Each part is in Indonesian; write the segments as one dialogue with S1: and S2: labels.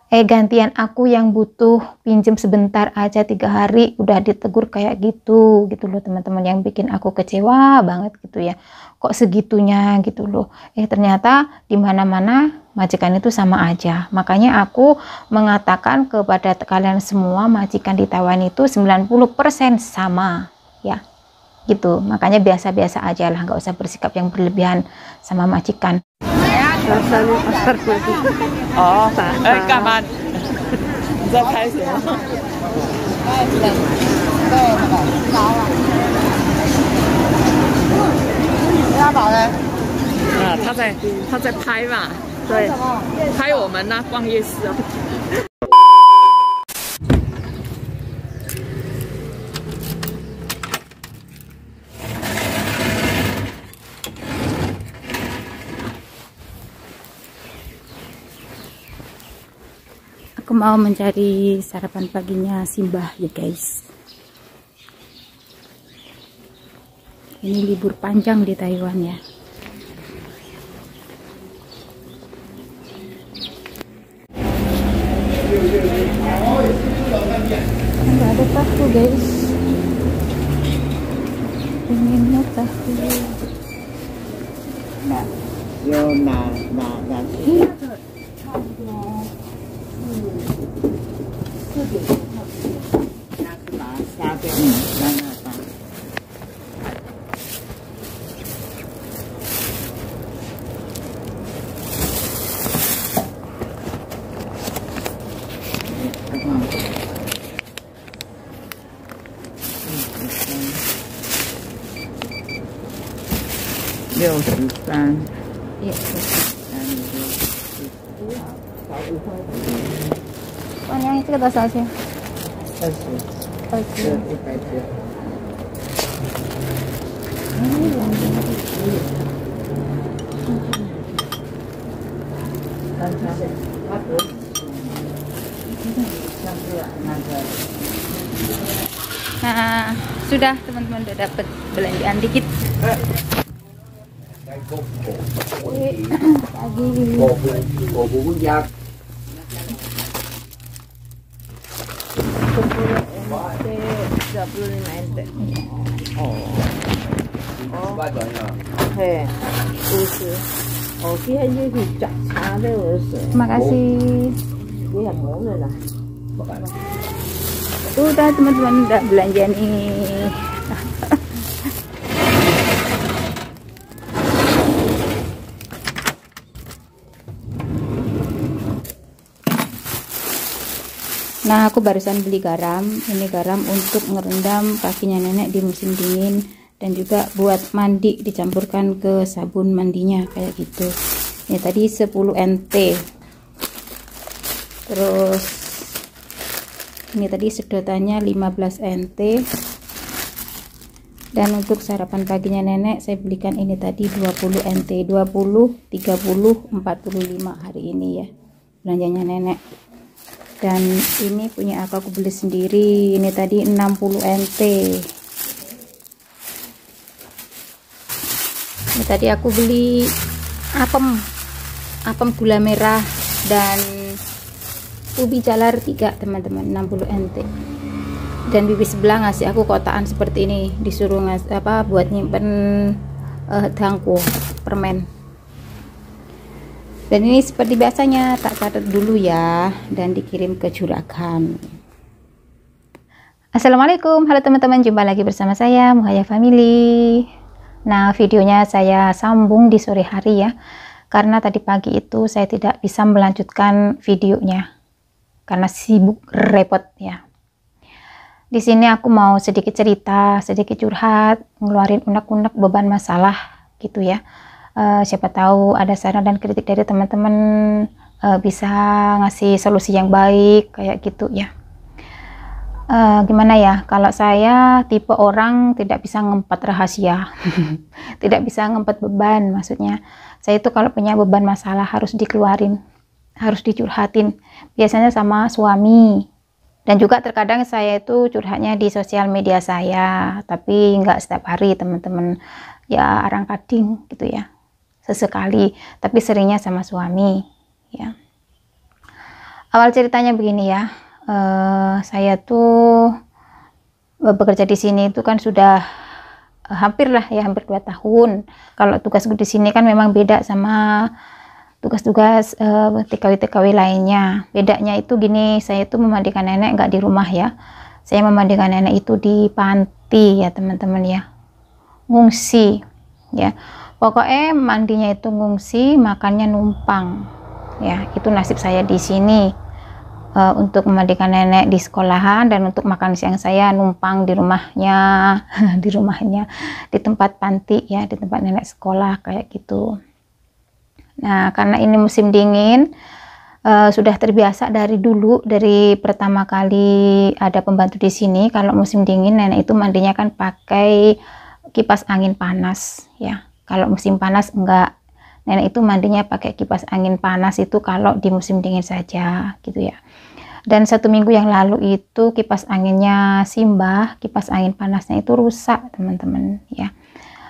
S1: gantian aku yang butuh pinjem sebentar aja 3 hari udah ditegur kayak gitu loh teman-teman, yang bikin aku kecewa banget gitu ya. Kok segitunya gitu loh. Ternyata di mana-mana majikan itu sama aja. Makanya aku mengatakan kepada kalian semua, majikan di Taiwan itu 90% sama ya gitu. Makanya biasa-biasa aja lah, nggak usah bersikap yang berlebihan sama majikan.
S2: Rasanya pasar lagi.
S3: Oh,干嘛？你在拍什么？
S2: 拉宝呢？
S3: 啊，他在拍嘛，对，拍我们呢逛夜市哦。
S1: Aku mau mencari sarapan paginya Simbah ya guys. Ini libur panjang di Taiwan ya. Enggak ada tahu guys. Pengennya tahu. Nah, iya. Yang itu kata saya. 20. Nah, sudah teman-teman, udah dapat belanjaan dikit. Terima kasih. Udah teman-teman, udah belanja nih. Nah, aku barusan beli garam. Ini garam untuk ngerendam kakinya nenek di musim dingin, dan juga buat mandi, dicampurkan ke sabun mandinya kayak gitu. Ini tadi 10 NT. Terus ini tadi sedotannya 15 NT. Dan untuk sarapan paginya nenek saya belikan ini tadi 20 NT, 20, 30, 45 hari ini ya belanjanya nenek. Dan ini punya aku beli sendiri, ini tadi 60 NT. Ini tadi aku beli apem gula merah dan ubi jalar 3 teman-teman, 60 NT. Dan bibi sebelah ngasih aku kotaan seperti ini, disuruh ngasih buat nyimpen dangko permen. Dan ini seperti biasanya tak catat dulu ya, dan dikirim ke juragan. Assalamualaikum, halo teman-teman, jumpa lagi bersama saya Muhaya Family. Nah, videonya saya sambung di sore hari ya, karena tadi pagi itu saya tidak bisa melanjutkan videonya karena sibuk repot ya. Di sini aku mau sedikit cerita, sedikit curhat, ngeluarin unek-unek beban masalah gitu ya. Siapa tahu ada saran dan kritik dari teman-teman, bisa ngasih solusi yang baik kayak gitu ya. Gimana ya, kalau saya tipe orang tidak bisa ngempat rahasia tidak bisa ngempat beban, maksudnya saya itu kalau punya beban masalah harus dikeluarin, harus dicurhatin, biasanya sama suami. Dan juga terkadang saya itu curhatnya di sosial media saya, tapi nggak setiap hari teman-teman ya, arang-kading gitu ya, sesekali, tapi seringnya sama suami ya. Awal ceritanya begini ya, saya tuh bekerja di sini itu kan sudah hampir 2 tahun. Kalau tugasku di sini kan memang beda sama tugas-tugas TKW lainnya. Bedanya itu gini, saya itu memandikan nenek nggak di rumah ya. Saya memandikan nenek itu di panti ya teman-teman ya, ngungsi ya. Pokoknya mandinya itu ngungsi, makannya numpang ya. Itu nasib saya di sini, untuk memandikan nenek di sekolahan dan untuk makan siang saya numpang di rumahnya di tempat panti ya, di tempat nenek sekolah kayak gitu. Nah, karena ini musim dingin, sudah terbiasa dari dulu, dari pertama kali ada pembantu di sini, kalau musim dingin nenek itu mandinya kan pakai kipas angin panas ya. Kalau musim panas enggak, nenek itu mandinya pakai kipas angin panas itu kalau di musim dingin saja gitu ya. Dan 1 minggu yang lalu itu kipas anginnya Simbah, kipas angin panasnya itu rusak teman-teman ya.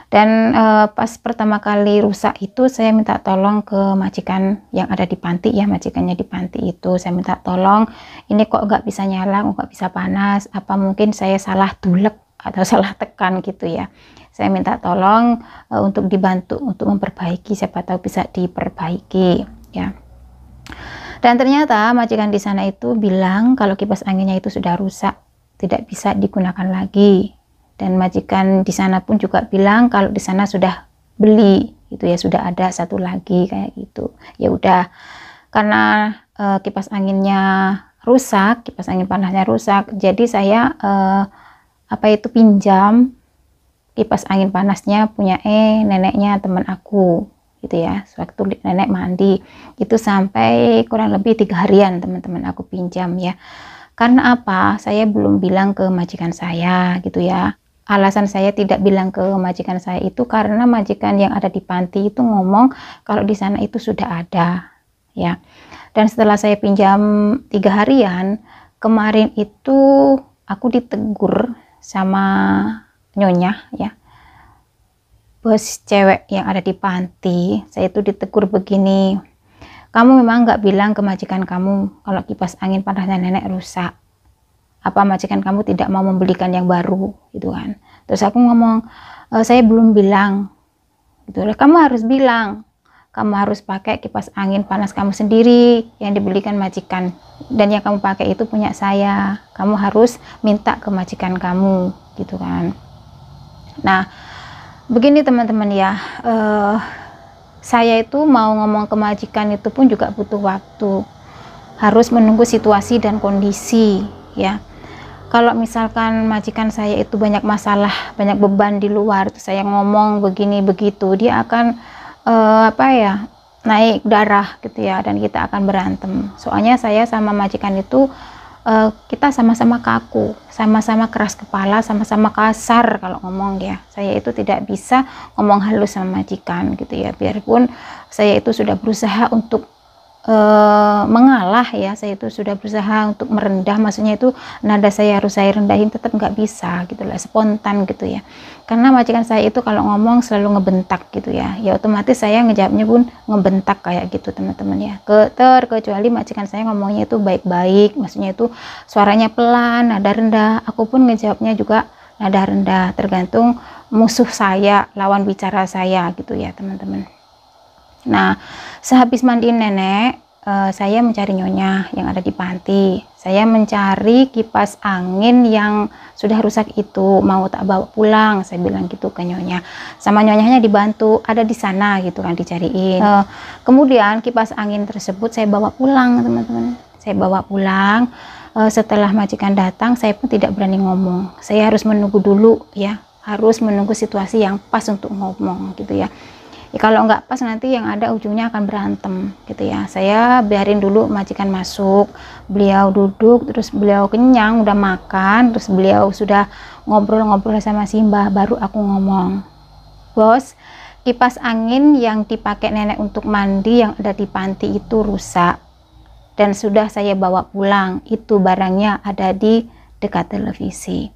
S1: Dan pas pertama kali rusak itu saya minta tolong ke majikan yang ada di panti ya, majikannya di panti itu saya minta tolong, ini kok nggak bisa nyala, kok nggak bisa panas, apa mungkin saya salah dulek atau salah tekan gitu ya. Saya minta tolong untuk dibantu untuk memperbaiki, siapa tahu bisa diperbaiki ya. Dan ternyata majikan di sana itu bilang kalau kipas anginnya itu sudah rusak, tidak bisa digunakan lagi. Dan majikan di sana pun juga bilang kalau di sana sudah beli gitu ya, sudah ada satu lagi kayak gitu. Ya udah, karena kipas anginnya rusak, kipas angin panasnya rusak, jadi saya pinjam kipas angin panasnya punya neneknya teman aku gitu ya. Sewaktu nenek mandi itu sampai kurang lebih 3 harian teman-teman aku pinjam ya. Karena apa? Saya belum bilang ke majikan saya gitu ya. Alasan saya tidak bilang ke majikan saya itu karena majikan yang ada di panti itu ngomong kalau di sana itu sudah ada ya. Dan setelah saya pinjam 3 harian, kemarin itu aku ditegur sama nyonya ya, bos cewek yang ada di panti. Saya itu ditegur begini, kamu memang nggak bilang ke majikan kamu kalau kipas angin panasnya nenek rusak, apa majikan kamu tidak mau membelikan yang baru gitu kan. Terus aku ngomong, saya belum bilang gitu. Kamu harus bilang, kamu harus pakai kipas angin panas kamu sendiri yang dibelikan majikan, dan yang kamu pakai itu punya saya, kamu harus minta ke majikan kamu gitu kan. Nah begini teman-teman ya, saya itu mau ngomong ke majikan itu pun juga butuh waktu, harus menunggu situasi dan kondisi ya. Kalau misalkan majikan saya itu banyak masalah, banyak beban di luar, terus saya ngomong begini begitu, dia akan naik darah gitu ya, dan kita akan berantem. Soalnya saya sama majikan itu kita sama-sama kaku, sama-sama keras kepala, sama-sama kasar kalau ngomong ya. Saya itu tidak bisa ngomong halus sama majikan gitu ya, biarpun saya itu sudah berusaha untuk mengalah ya, saya itu sudah berusaha untuk merendah, maksudnya itu nada saya harus saya rendahin, tetap nggak bisa gitu lah, spontan gitu ya. Karena majikan saya itu kalau ngomong selalu ngebentak gitu ya, ya otomatis saya ngejawabnya pun ngebentak kayak gitu teman-teman ya. Terkecuali majikan saya ngomongnya itu baik-baik, maksudnya itu suaranya pelan, nada rendah, aku pun ngejawabnya juga nada rendah, tergantung musuh saya, lawan bicara saya gitu ya teman-teman. Nah, sehabis mandiin nenek, saya mencari nyonya yang ada di panti. Saya mencari kipas angin yang sudah rusak itu, mau tak bawa pulang, saya bilang gitu ke nyonya. Sama nyonyanya dibantu, ada di sana gitu kan, dicariin. Kemudian kipas angin tersebut saya bawa pulang teman-teman. Saya bawa pulang, setelah majikan datang, saya pun tidak berani ngomong. Saya harus menunggu dulu ya, harus menunggu situasi yang pas untuk ngomong gitu ya. Ya, kalau nggak pas nanti yang ada ujungnya akan berantem gitu ya. Saya biarin dulu majikan masuk, beliau duduk, terus beliau kenyang udah makan, terus beliau sudah ngobrol-ngobrol sama Simbah, baru aku ngomong, bos, kipas angin yang dipakai nenek untuk mandi yang ada di panti itu rusak dan sudah saya bawa pulang, itu barangnya ada di dekat televisi.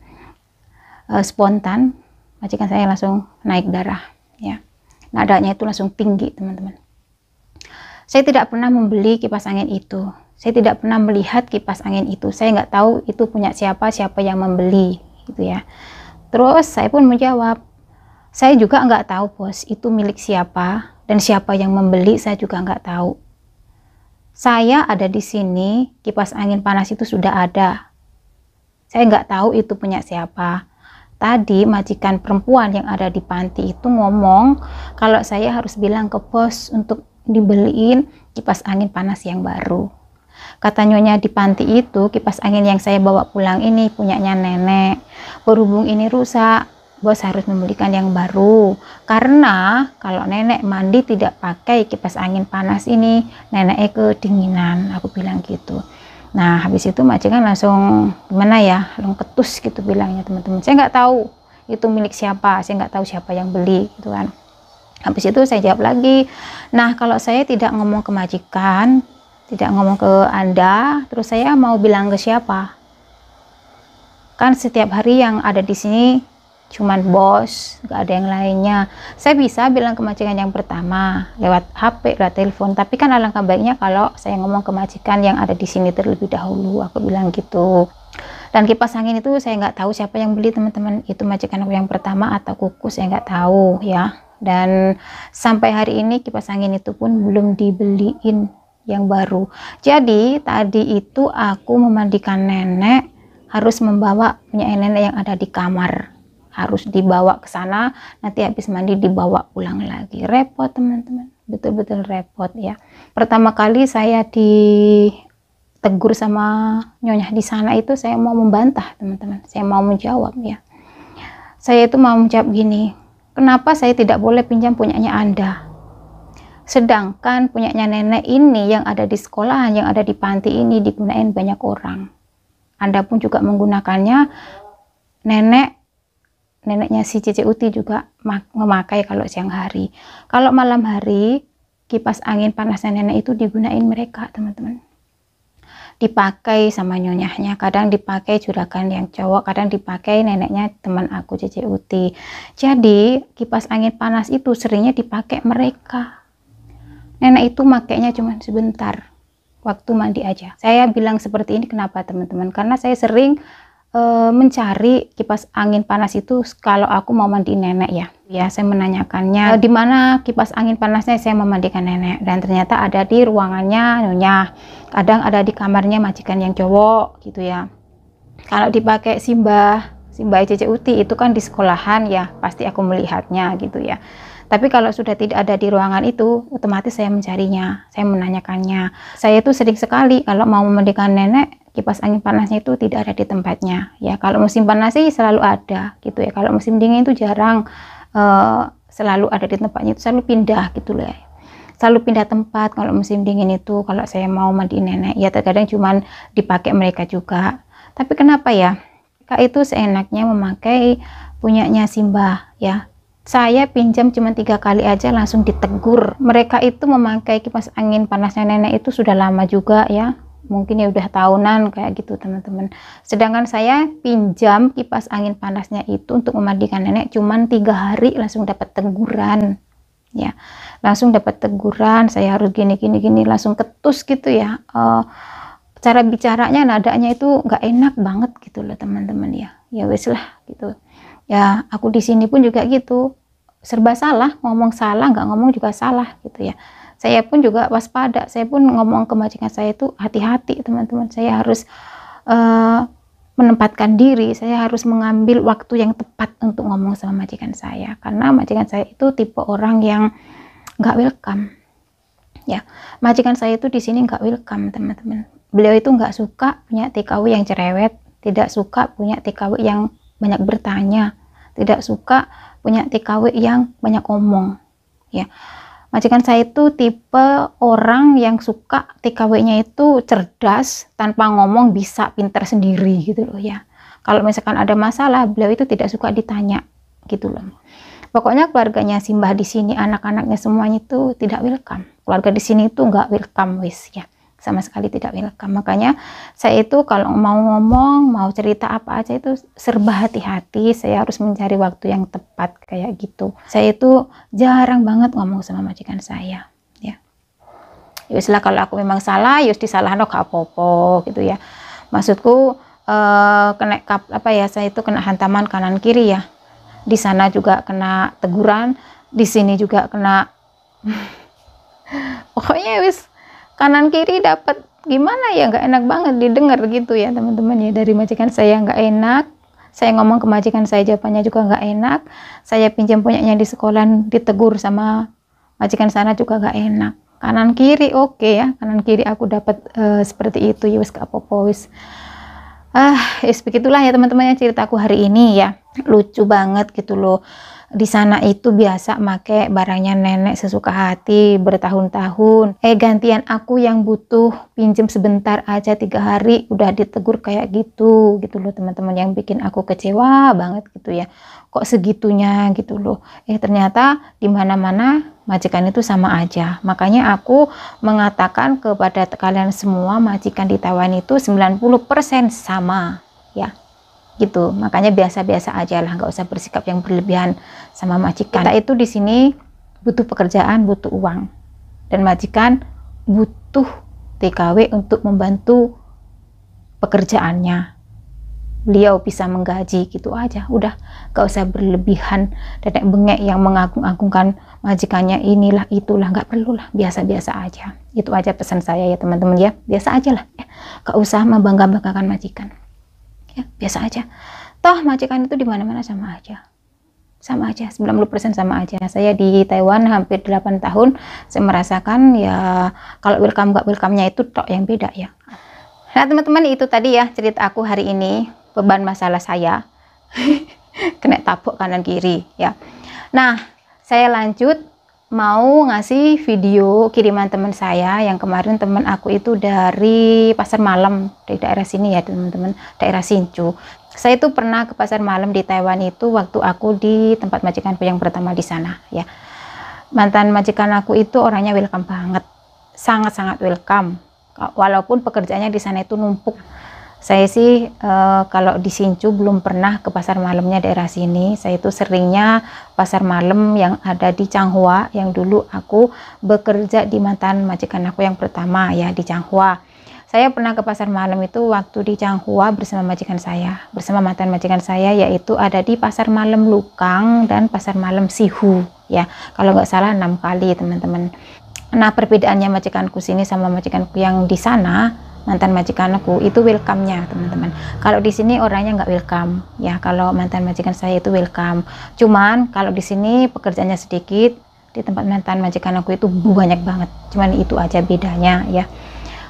S1: Spontan majikan saya langsung naik darah ya, nadanya itu langsung tinggi teman-teman. Saya tidak pernah membeli kipas angin itu, Saya tidak pernah melihat kipas angin itu. Saya nggak tahu itu punya siapa, siapa yang membeli, gitu ya. Terus saya pun menjawab, saya juga nggak tahu bos, itu milik siapa dan siapa yang membeli, saya juga nggak tahu. Saya ada di sini, kipas angin panas itu sudah ada. Saya nggak tahu itu punya siapa. Tadi majikan perempuan yang ada di panti itu ngomong kalau saya harus bilang ke bos untuk dibeliin kipas angin panas yang baru. Kata nyonya di panti itu, kipas angin yang saya bawa pulang ini punyanya nenek. Berhubung ini rusak, bos harus membelikan yang baru. Karena kalau nenek mandi tidak pakai kipas angin panas ini, neneknya kedinginan. Aku bilang gitu. Nah, habis itu majikan langsung gimana ya, langsung ketus gitu bilangnya teman-teman. Saya nggak tahu itu milik siapa, saya nggak tahu siapa yang beli gitu kan. Habis itu saya jawab lagi, nah kalau saya tidak ngomong ke majikan, tidak ngomong ke Anda, terus saya mau bilang ke siapa? Kan setiap hari yang ada di sini cuman bos, nggak ada yang lainnya. Saya bisa bilang ke majikan yang pertama lewat HP, lewat telepon, tapi kan alangkah baiknya kalau saya ngomong ke majikan yang ada di sini terlebih dahulu, aku bilang gitu. Dan kipas angin itu saya nggak tahu siapa yang beli teman-teman, itu majikan aku yang pertama atau kuku saya nggak tahu ya. Dan sampai hari ini kipas angin itu pun belum dibeliin yang baru. Jadi tadi itu aku memandikan nenek, harus membawa punya nenek yang ada di kamar, harus dibawa ke sana, nanti habis mandi dibawa pulang lagi. Repot teman-teman, betul-betul repot ya. Pertama kali saya ditegur sama nyonya di sana itu, saya mau membantah teman-teman, saya mau menjawab ya. Saya itu mau menjawab gini, kenapa saya tidak boleh pinjam punyanya Anda? Sedangkan punyanya nenek ini yang ada di sekolahan, yang ada di panti ini digunain banyak orang. Anda pun juga menggunakannya, neneknya si Cece Uti juga memakai kalau siang hari. Kalau malam hari, kipas angin panasnya nenek itu digunain mereka teman-teman. Dipakai sama nyonyahnya, kadang dipakai juragan yang cowok, kadang dipakai neneknya teman aku Cece Uti. Jadi kipas angin panas itu seringnya dipakai mereka. Nenek itu makainya cuma sebentar, waktu mandi aja. Saya bilang seperti ini kenapa teman-teman? Karena saya sering mencari kipas angin panas itu kalau aku mau mandiin nenek ya. Ya, saya menanyakannya di mana kipas angin panasnya saya memandikan nenek, dan ternyata ada di ruangannya nyonya. Kadang ada di kamarnya majikan yang cowok gitu ya. Kalau dipakai Simbah Cece Uti itu kan di sekolahan ya, pasti aku melihatnya gitu ya. Tapi kalau sudah tidak ada di ruangan itu, otomatis saya mencarinya, saya menanyakannya. Saya itu sering sekali kalau mau memandikan nenek, kipas angin panasnya itu tidak ada di tempatnya. Ya, kalau musim panas sih selalu ada gitu ya. Kalau musim dingin itu jarang selalu ada di tempatnya, itu selalu pindah gitu loh ya. Selalu pindah tempat kalau musim dingin itu, kalau saya mau mandiin nenek. Ya terkadang cuman dipakai mereka juga. Tapi kenapa ya? Kak itu seenaknya memakai punyanya Simbah ya. Saya pinjam cuma 3 kali aja langsung ditegur. Mereka itu memakai kipas angin panasnya nenek itu sudah lama juga ya. Mungkin ya udah tahunan kayak gitu teman-teman. Sedangkan saya pinjam kipas angin panasnya itu untuk memandikan nenek cuma 3 hari langsung dapat teguran. Ya, langsung dapat teguran. Saya harus gini langsung ketus gitu ya. Cara bicaranya, nadanya itu nggak enak banget gitu loh teman-teman ya. Ya wes lah gitu. Ya, aku di sini pun juga gitu, serba salah, ngomong salah, nggak ngomong juga salah gitu ya. Saya pun juga waspada, saya pun ngomong ke majikan saya itu hati-hati teman-teman. Saya harus menempatkan diri, saya harus mengambil waktu yang tepat untuk ngomong sama majikan saya. Karena majikan saya itu tipe orang yang nggak welcome. Ya, majikan saya itu di sini nggak welcome teman-teman. Beliau itu nggak suka punya TKW yang cerewet, tidak suka punya TKW yang banyak bertanya, tidak suka punya TKW yang banyak omong ya. Majikan saya itu tipe orang yang suka TKW-nya itu cerdas, tanpa ngomong bisa pinter sendiri gitu loh ya. Kalau misalkan ada masalah, beliau itu tidak suka ditanya gitu loh. Pokoknya keluarganya Simbah di sini, anak-anaknya semuanya itu tidak welcome. Keluarga di sini itu nggak welcome wis ya. Sama sekali tidak welcome. Makanya saya itu kalau mau ngomong, mau cerita apa aja itu serba hati-hati. Saya harus mencari waktu yang tepat kayak gitu. Saya itu jarang banget ngomong sama majikan saya ya. Ya wis lah, kalau aku memang salah ya disalahno gak apa-apa gitu ya. Maksudku kena saya itu kena hantaman kanan kiri ya. Di sana juga kena teguran, di sini juga kena pokoknya wis kanan kiri dapat gimana ya, nggak enak banget didengar gitu ya teman-teman ya. Dari majikan saya nggak enak, saya ngomong ke majikan saya jawabannya juga nggak enak, saya pinjam punyanya di sekolah ditegur sama majikan sana juga nggak enak. Kanan kiri oke ya, kanan kiri aku dapat seperti itu ya, wis gak apa-apa wis. Begitulah ya teman-teman ya ceritaku hari ini ya. Lucu banget gitu loh. Di sana itu biasa make barangnya nenek sesuka hati bertahun-tahun. Gantian aku yang butuh pinjem sebentar aja 3 hari udah ditegur kayak gitu loh teman-teman, yang bikin aku kecewa banget gitu ya. Kok segitunya gitu loh. Ternyata di mana-mana majikan itu sama aja. Makanya aku mengatakan kepada kalian semua, majikan di Taiwan itu 90% sama ya. Gitu, makanya biasa-biasa aja lah, nggak usah bersikap yang berlebihan sama majikan. Kita itu di sini butuh pekerjaan, butuh uang, dan majikan butuh TKW untuk membantu pekerjaannya. Beliau bisa menggaji gitu aja, udah nggak usah berlebihan nenek bengek yang mengagung-agungkan majikannya inilah itulah, nggak perlu lah, biasa-biasa aja. Itu aja pesan saya ya teman-teman ya, biasa aja lah, nggak usah membangga-banggakan majikan. Ya, biasa aja. Toh majikan itu di mana-mana sama aja. Sama aja, 90% sama aja. Saya di Taiwan hampir 8 tahun, saya merasakan ya kalau welcome nggak welcome-nya itu tok yang beda ya. Nah, teman-teman, itu tadi ya cerita aku hari ini, beban masalah saya. Kena tabok kanan kiri ya. Nah, saya lanjut mau ngasih video kiriman teman saya yang kemarin. Teman aku itu dari pasar malam di daerah sini ya teman-teman, daerah Hsinchu. Saya itu pernah ke pasar malam di Taiwan itu waktu aku di tempat majikanku yang pertama di sana ya. Mantan majikan aku itu orangnya welcome banget, sangat-sangat welcome, walaupun pekerjaannya di sana itu numpuk. Saya sih kalau di Hsinchu belum pernah ke pasar malamnya daerah sini. Saya itu seringnya pasar malam yang ada di Changhua, yang dulu aku bekerja di mantan majikan aku yang pertama ya, di Changhua. Saya pernah ke pasar malam itu waktu di Changhua bersama majikan saya, bersama mantan majikan saya, yaitu ada di pasar malam Lukang dan pasar malam Sihu ya. Kalau nggak salah 6 kali teman-teman. Nah, perbedaannya majikanku sini sama majikanku yang di sana, mantan majikan aku itu welcome-nya teman-teman. Kalau di sini orangnya nggak welcome ya. Kalau mantan majikan saya itu welcome. Cuman kalau di sini pekerjaannya sedikit, di tempat mantan majikan aku itu banyak banget. Cuman itu aja bedanya ya.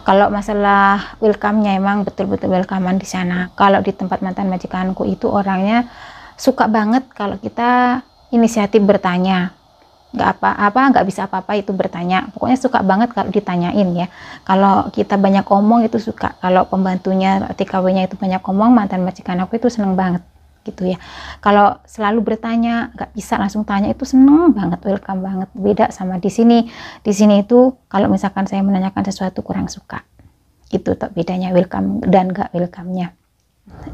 S1: Kalau masalah welcome-nya emang betul-betul welcome-an di sana. Kalau di tempat mantan majikanku itu orangnya suka banget kalau kita inisiatif bertanya. Nggak bisa apa-apa itu bertanya, pokoknya suka banget kalau ditanyain ya. Kalau kita banyak omong itu suka, kalau pembantunya TKW-nya itu banyak omong, mantan majikan aku itu seneng banget gitu ya. Kalau selalu bertanya, nggak bisa langsung tanya, itu seneng banget, welcome banget. Beda sama di sini. Di sini itu kalau misalkan saya menanyakan sesuatu kurang suka, itu tuh bedanya welcome dan nggak welcome-nya.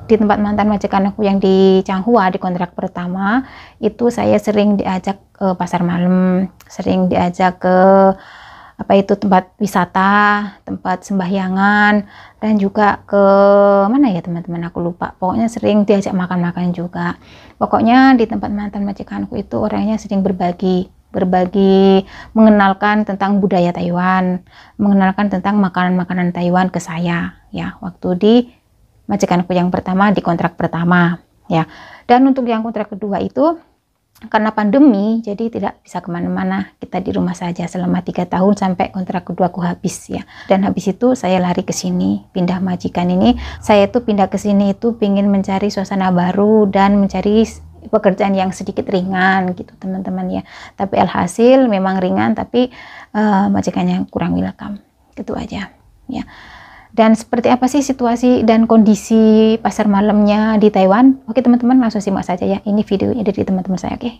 S1: Di tempat mantan majikan aku yang di Changhua, di kontrak pertama itu saya sering diajak ke pasar malam, sering diajak ke tempat wisata, tempat sembahyangan, dan juga ke mana ya teman-teman, aku lupa. Pokoknya sering diajak makan-makan juga. Pokoknya di tempat mantan majikanku itu orangnya sering berbagi, mengenalkan tentang budaya Taiwan, mengenalkan tentang makanan-makanan Taiwan ke saya ya, waktu di majikanku yang pertama di kontrak pertama ya. Dan untuk yang kontrak kedua itu karena pandemi jadi tidak bisa kemana-mana, kita di rumah saja selama 3 tahun sampai kontrak kedua aku habis ya. Dan habis itu saya lari ke sini, pindah majikan ini. Saya itu pindah ke sini itu ingin mencari suasana baru dan mencari pekerjaan yang sedikit ringan gitu teman-teman ya. Tapi alhasil memang ringan, tapi majikannya kurang welcome gitu aja ya. Dan seperti apa sih situasi dan kondisi pasar malamnya di Taiwan? Oke teman-teman, langsung simak saja ya. Ini videonya dari teman-teman saya, oke?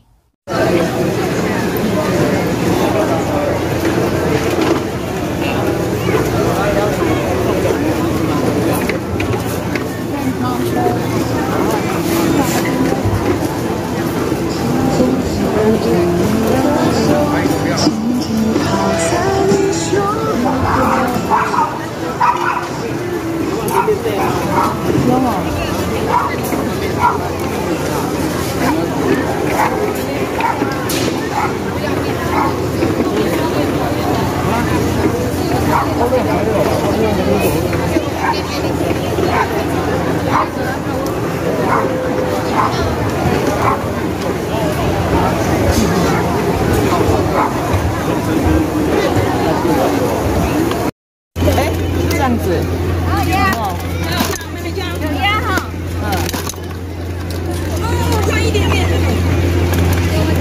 S3: 这样子。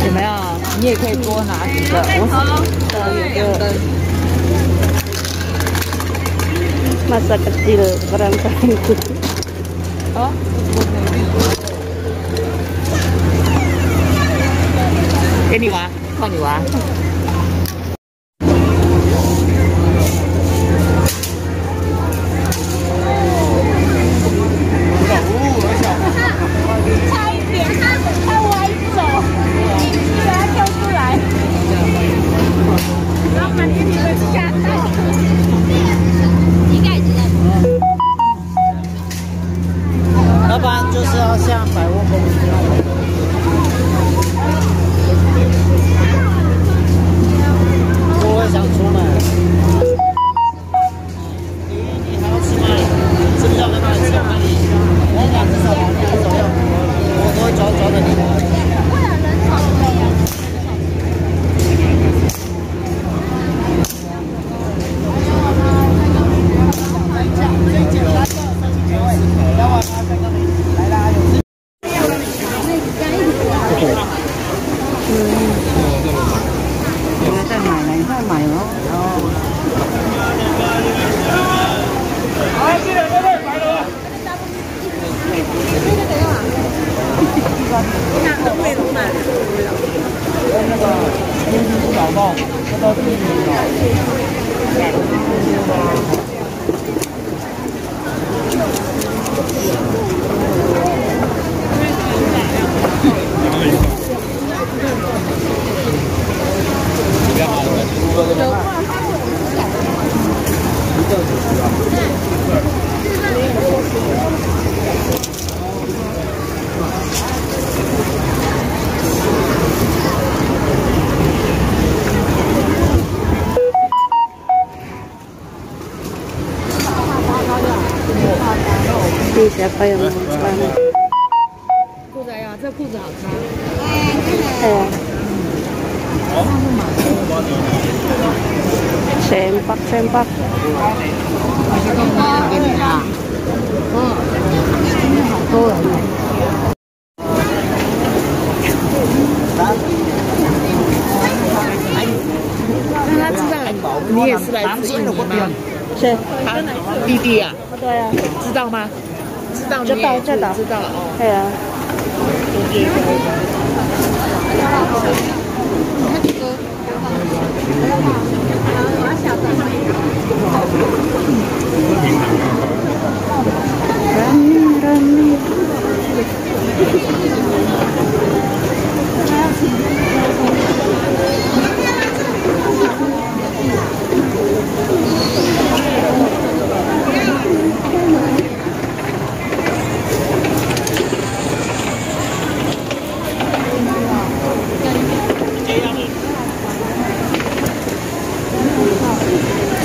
S3: 有没有？你也可以多拿几个。有灯。
S2: Masa kecil barangkali itu.
S3: Oh.给你玩，换你玩。
S4: 差一点，他歪走，你把它跳出来，然后把你们吓到。
S2: 要不然就是要像百货公司。我也想出门。你还要吃吗？是不是要在那里吃？我看你，我2只手2只手要，我都会抓着你。
S4: 为了人潮的呀。
S2: Ini siapa yang memesan?
S3: 裤子呀，这裤子好看。
S2: Sempak.
S3: 给你啊。好多人。那他知道你也是来自印尼吗？
S2: 是。
S3: 他弟弟呀？
S2: 对啊。
S3: 知道吗？知道。
S2: 知道哦。对啊。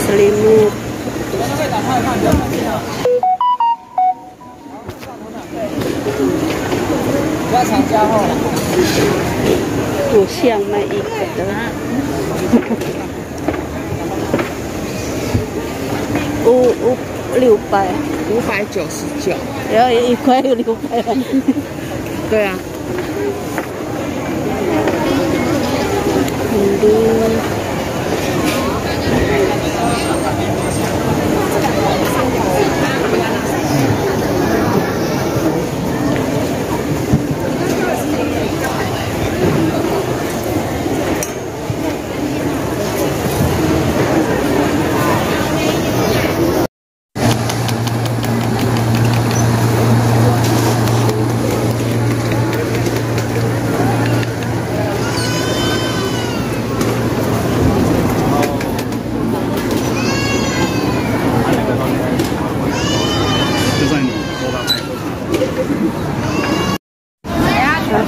S2: Selimut. 我像卖一个的
S3: 599，
S2: 然后1块有600。
S3: 对啊。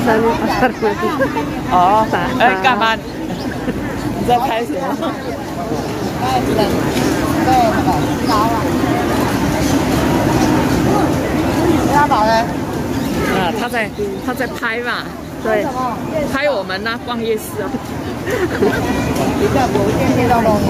S5: Biasanya pasar mati.
S3: 哦，哎，干嘛？你在拍什么？
S2: 家宝呢？
S3: 啊，他在拍嘛，对，拍我们呢逛夜市哦。
S2: 比较有一点点到东西。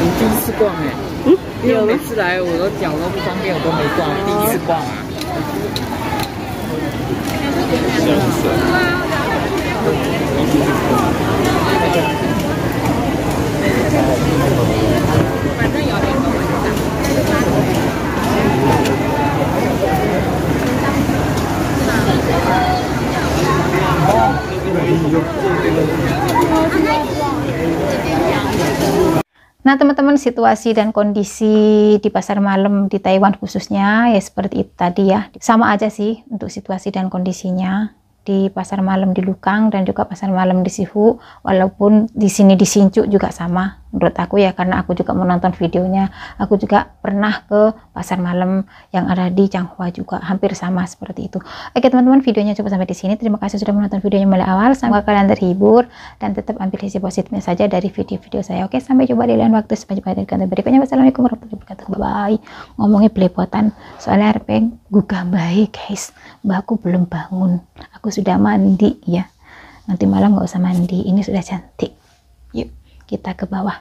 S3: 你第一次逛哎？因为我每次来我的脚都不方便，我都没逛，第一次逛啊。反正有点跟我
S1: Nah teman-teman, situasi dan kondisi di pasar malam di Taiwan khususnya ya seperti itu tadi ya. Sama aja sih untuk situasi dan kondisinya di pasar malam di Lukang dan juga pasar malam di Sihu, walaupun di sini di Hsinchu juga sama menurut aku ya, karena aku juga menonton videonya. Aku juga pernah ke pasar malam yang ada di Changhua juga, hampir sama seperti itu. Oke teman-teman, videonya cukup sampai di sini. Terima kasih sudah menonton videonya mulai awal. Semoga kalian terhibur dan tetap ambil sisi positifnya saja dari video-video saya. Oke, sampai jumpa di lain waktu. Sampai jumpa di konten berikutnya. Wassalamualaikum warahmatullahi wabarakatuh. Bye. Ngomongnya belepotan soalnya RP gugah baik guys. Mbakku belum bangun. Aku sudah mandi ya. Nanti malam nggak usah mandi. Ini sudah cantik. Yuk kita ke bawah.